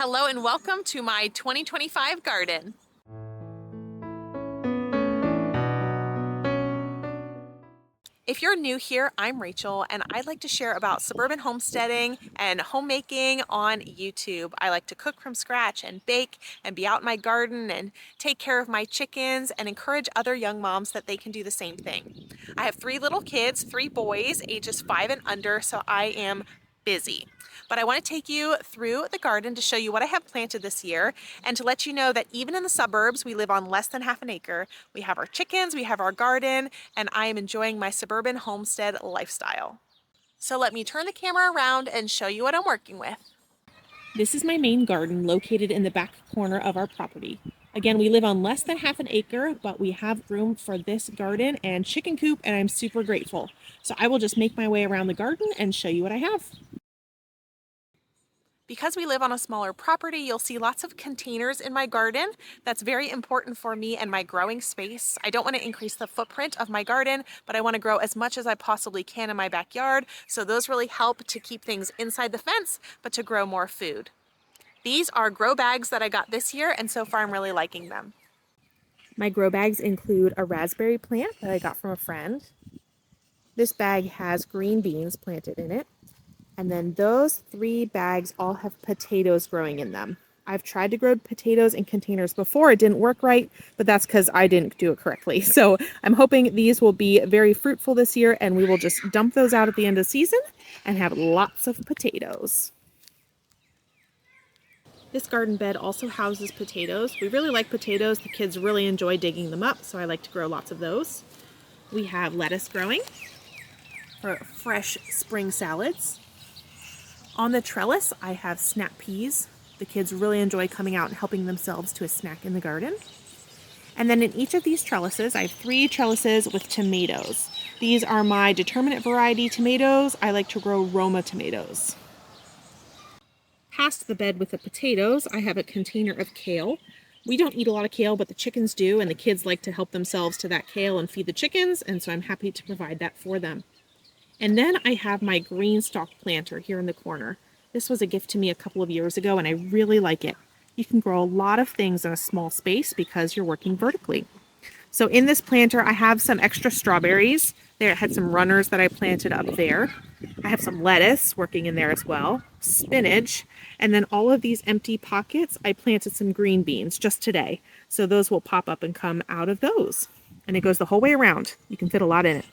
Hello and welcome to my 2025 garden. If you're new here, I'm Rachel and I'd like to share about suburban homesteading and homemaking on YouTube. I like to cook from scratch and bake and be out in my garden and take care of my chickens and encourage other young moms that they can do the same thing. I have 3 little kids, 3 boys, ages 5 and under, so I am busy. But I want to take you through the garden to show you what I have planted this year and to let you know that even in the suburbs, we live on less than half an acre. We have our chickens, we have our garden, and I am enjoying my suburban homestead lifestyle. So let me turn the camera around and show you what I'm working with. This is my main garden located in the back corner of our property. Again, we live on less than half an acre, but we have room for this garden and chicken coop, and I'm super grateful. So I will just make my way around the garden and show you what I have. Because we live on a smaller property, you'll see lots of containers in my garden. That's very important for me and my growing space. I don't want to increase the footprint of my garden, but I want to grow as much as I possibly can in my backyard. So those really help to keep things inside the fence, but to grow more food. These are grow bags that I got this year, and so far I'm really liking them. My grow bags include a raspberry plant that I got from a friend. This bag has green beans planted in it. And then those 3 bags all have potatoes growing in them. I've tried to grow potatoes in containers before. It didn't work right, but that's because I didn't do it correctly. So I'm hoping these will be very fruitful this year and we will just dump those out at the end of the season and have lots of potatoes. This garden bed also houses potatoes. We really like potatoes. The kids really enjoy digging them up, so I like to grow lots of those. We have lettuce growing for fresh spring salads. On the trellis, I have snap peas. The kids really enjoy coming out and helping themselves to a snack in the garden. And then in each of these trellises, I have 3 trellises with tomatoes. These are my determinate variety tomatoes. I like to grow Roma tomatoes. Past the bed with the potatoes, I have a container of kale. We don't eat a lot of kale, but the chickens do, and the kids like to help themselves to that kale and feed the chickens, and so I'm happy to provide that for them. And then I have my green stalk planter here in the corner. This was a gift to me a couple of years ago and I really like it. You can grow a lot of things in a small space because you're working vertically. So in this planter, I have some extra strawberries. There had some runners that I planted up there. I have some lettuce working in there as well, spinach, and then all of these empty pockets, I planted some green beans just today. So those will pop up and come out of those. And it goes the whole way around. You can fit a lot in it.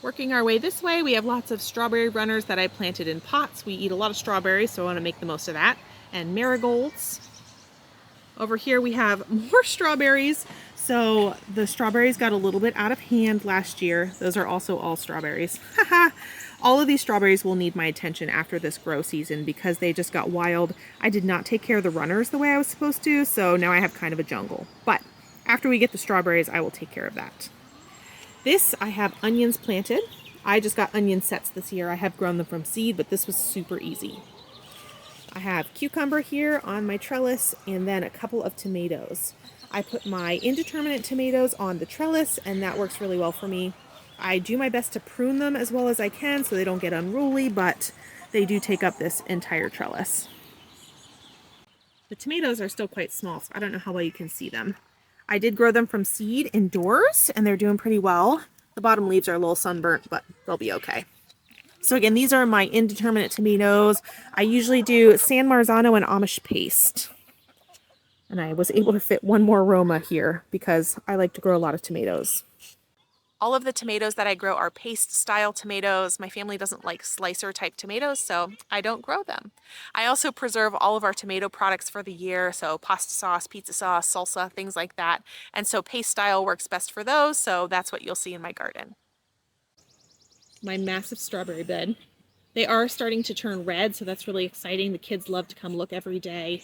Working our way this way, we have lots of strawberry runners that I planted in pots. We eat a lot of strawberries, so I want to make the most of that. And marigolds. Over here we have more strawberries. So the strawberries got a little bit out of hand last year. Those are also all strawberries. All of these strawberries will need my attention after this grow season because they just got wild. I did not take care of the runners the way I was supposed to, so now I have kind of a jungle. But after we get the strawberries, I will take care of that. This, I have onions planted. I just got onion sets this year. I have grown them from seed, but this was super easy. I have cucumber here on my trellis and then a couple of tomatoes. I put my indeterminate tomatoes on the trellis and that works really well for me. I do my best to prune them as well as I can so they don't get unruly, but they do take up this entire trellis. The tomatoes are still quite small, so I don't know how well you can see them. I did grow them from seed indoors and they're doing pretty well. The bottom leaves are a little sunburnt, but they'll be okay. So again, these are my indeterminate tomatoes. I usually do San Marzano and Amish paste. And I was able to fit one more Roma here because I like to grow a lot of tomatoes. All of the tomatoes that I grow are paste style tomatoes. My family doesn't like slicer type tomatoes, so I don't grow them. I also preserve all of our tomato products for the year, so pasta sauce, pizza sauce, salsa, things like that. And so paste style works best for those, so that's what you'll see in my garden. My massive strawberry bed. They are starting to turn red, so that's really exciting. The kids love to come look every day.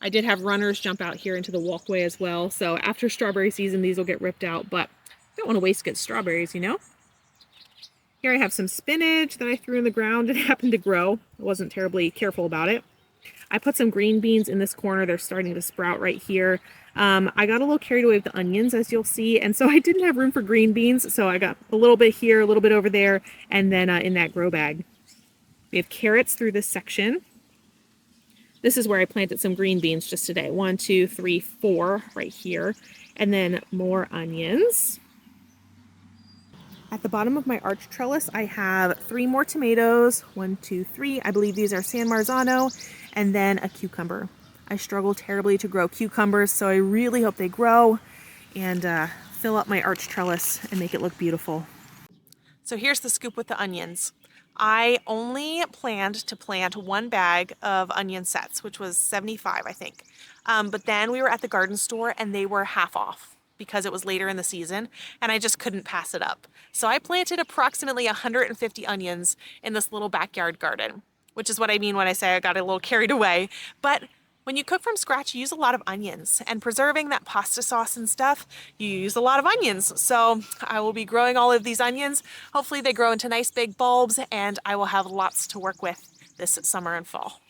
I did have runners jump out here into the walkway as well, so after strawberry season, these will get ripped out, but I don't want to waste good strawberries, you know? Here I have some spinach that I threw in the ground. It happened to grow. I wasn't terribly careful about it. I put some green beans in this corner. They're starting to sprout right here. I got a little carried away with the onions, as you'll see, and so I didn't have room for green beans, so I got a little bit here, a little bit over there, and then in that grow bag. We have carrots through this section. This is where I planted some green beans just today. 1, 2, 3, 4 right here. And then more onions. At the bottom of my arch trellis, I have 3 more tomatoes. 1, 2, 3. I believe these are San Marzano, and then a cucumber. I struggle terribly to grow cucumbers, so I really hope they grow and fill up my arch trellis and make it look beautiful. So here's the scoop with the onions. I only planned to plant 1 bag of onion sets, which was 75, I think. But then we were at the garden store and they were half off because it was later in the season and I just couldn't pass it up. So I planted approximately 150 onions in this little backyard garden, which is what I mean when I say I got a little carried away. But when you cook from scratch, you use a lot of onions, and preserving that pasta sauce and stuff, you use a lot of onions. So I will be growing all of these onions. Hopefully they grow into nice big bulbs and I will have lots to work with this summer and fall.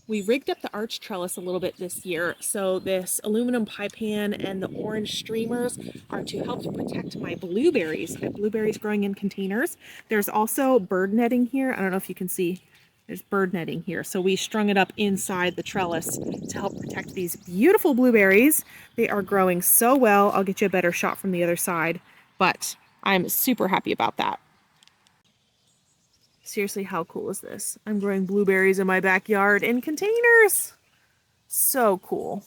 We rigged up the arch trellis a little bit this year. So this aluminum pie pan and the orange streamers are to help to protect my blueberries. I have blueberries growing in containers. There's also bird netting here. I don't know if you can see. There's bird netting here. So we strung it up inside the trellis to help protect these beautiful blueberries. They are growing so well. I'll get you a better shot from the other side, but I'm super happy about that. Seriously, how cool is this? I'm growing blueberries in my backyard in containers. So cool.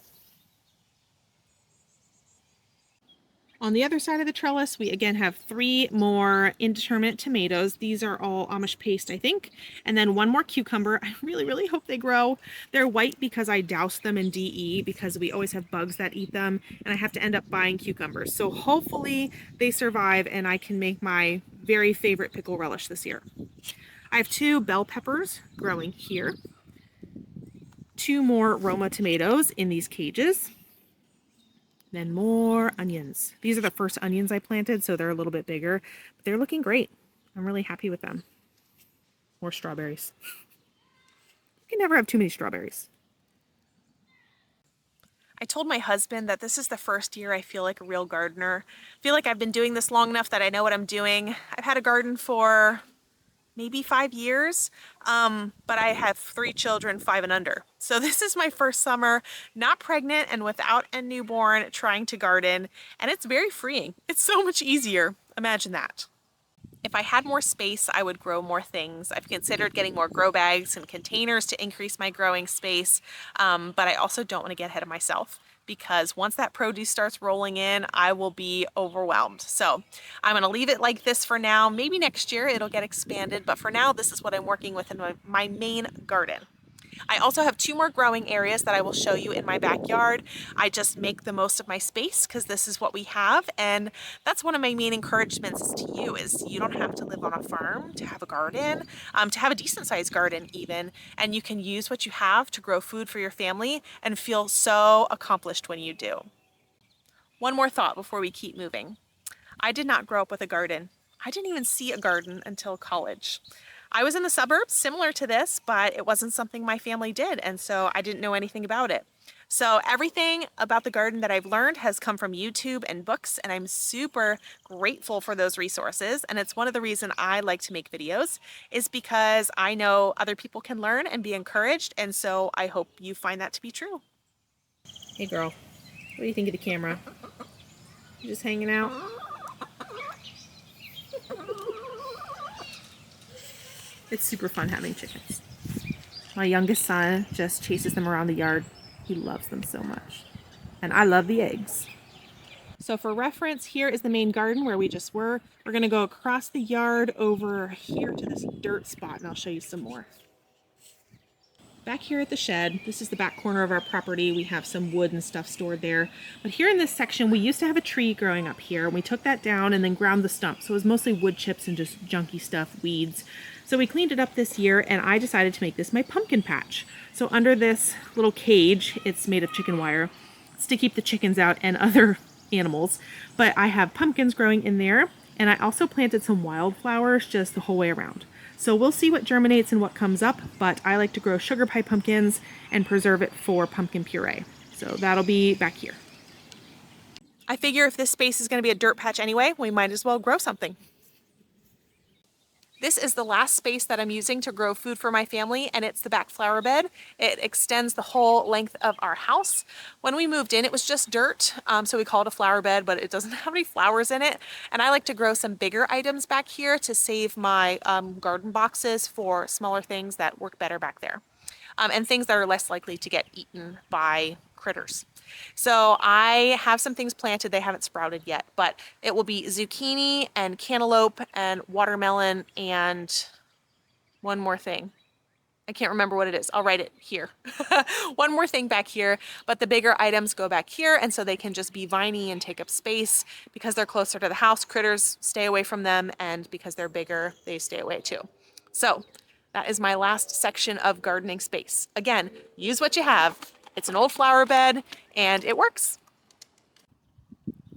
On the other side of the trellis, we again have 3 more indeterminate tomatoes. These are all Amish paste, I think. And then 1 more cucumber. I really hope they grow. They're white because I doused them in DE because we always have bugs that eat them and I have to end up buying cucumbers. So hopefully they survive and I can make my very favorite pickle relish this year. I have 2 bell peppers growing here. 2 more Roma tomatoes in these cages. Then more onions. These are the first onions I planted, so they're a little bit bigger, but they're looking great. I'm really happy with them. More strawberries. You can never have too many strawberries. I told my husband that this is the first year I feel like a real gardener. I feel like I've been doing this long enough that I know what I'm doing. I've had a garden for maybe 5 years, but I have 3 children, 5 and under. So this is my first summer, not pregnant and without a newborn, trying to garden, and it's very freeing. It's so much easier. Imagine that. If I had more space, I would grow more things. I've considered getting more grow bags and containers to increase my growing space, but I also don't want to get ahead of myself, because once that produce starts rolling in, I will be overwhelmed. So I'm gonna leave it like this for now. Maybe next year it'll get expanded, but for now, this is what I'm working with in my main garden. I also have 2 more growing areas that I will show you in my backyard. I just make the most of my space because this is what we have, and that's one of my main encouragements to you, is you don't have to live on a farm to have a garden, to have a decent sized garden even, and you can use what you have to grow food for your family and feel so accomplished when you do. One more thought before we keep moving. I did not grow up with a garden. I didn't even see a garden until college. I was in the suburbs, similar to this, but it wasn't something my family did, and so I didn't know anything about it. So everything about the garden that I've learned has come from YouTube and books, and I'm super grateful for those resources. And it's one of the reasons I like to make videos, is because I know other people can learn and be encouraged, and so I hope you find that to be true. Hey girl, what do you think of the camera? You just hanging out? It's super fun having chickens. My youngest son just chases them around the yard. He loves them so much. And I love the eggs. So for reference, here is the main garden where we just were. We're gonna go across the yard over here to this dirt spot, and I'll show you some more. Back here at the shed, this is the back corner of our property. We have some wood and stuff stored there. But here in this section, we used to have a tree growing up here, and we took that down and then ground the stump. So it was mostly wood chips and just junky stuff, weeds. So we cleaned it up this year, and I decided to make this my pumpkin patch. So under this little cage, it's made of chicken wire. It's to keep the chickens out and other animals. But I have pumpkins growing in there, and I also planted some wildflowers just the whole way around. So we'll see what germinates and what comes up, but I like to grow sugar pie pumpkins and preserve it for pumpkin puree. So that'll be back here. I figure if this space is going to be a dirt patch anyway, we might as well grow something. This is the last space that I'm using to grow food for my family, and it's the back flower bed. It extends the whole length of our house. When we moved in, it was just dirt, so we call it a flower bed, but it doesn't have any flowers in it. And I like to grow some bigger items back here to save my garden boxes for smaller things that work better back there, and things that are less likely to get eaten by critters. So I have some things planted. They haven't sprouted yet, but it will be zucchini and cantaloupe and watermelon and one more thing. I can't remember what it is. I'll write it here. One more thing back here, but the bigger items go back here, and so they can just be viney and take up space. Because they're closer to the house, critters stay away from them, and because they're bigger, they stay away too. So that is my last section of gardening space. Again, use what you have. It's an old flower bed, and it works.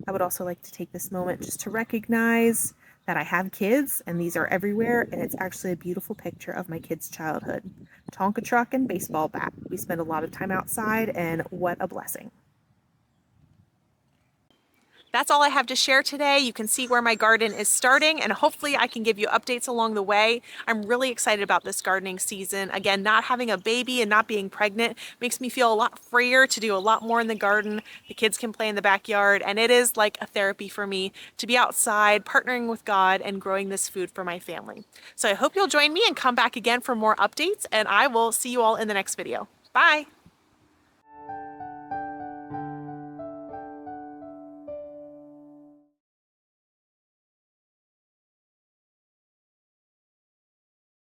I would also like to take this moment just to recognize that I have kids, and these are everywhere, and it's actually a beautiful picture of my kids' childhood. Tonka truck and baseball bat. We spend a lot of time outside, and what a blessing. That's all I have to share today. You can see where my garden is starting, and hopefully I can give you updates along the way. I'm really excited about this gardening season. Again, not having a baby and not being pregnant makes me feel a lot freer to do a lot more in the garden. The kids can play in the backyard, and it is like a therapy for me to be outside, partnering with God, and growing this food for my family. So I hope you'll join me and come back again for more updates, and I will see you all in the next video. Bye!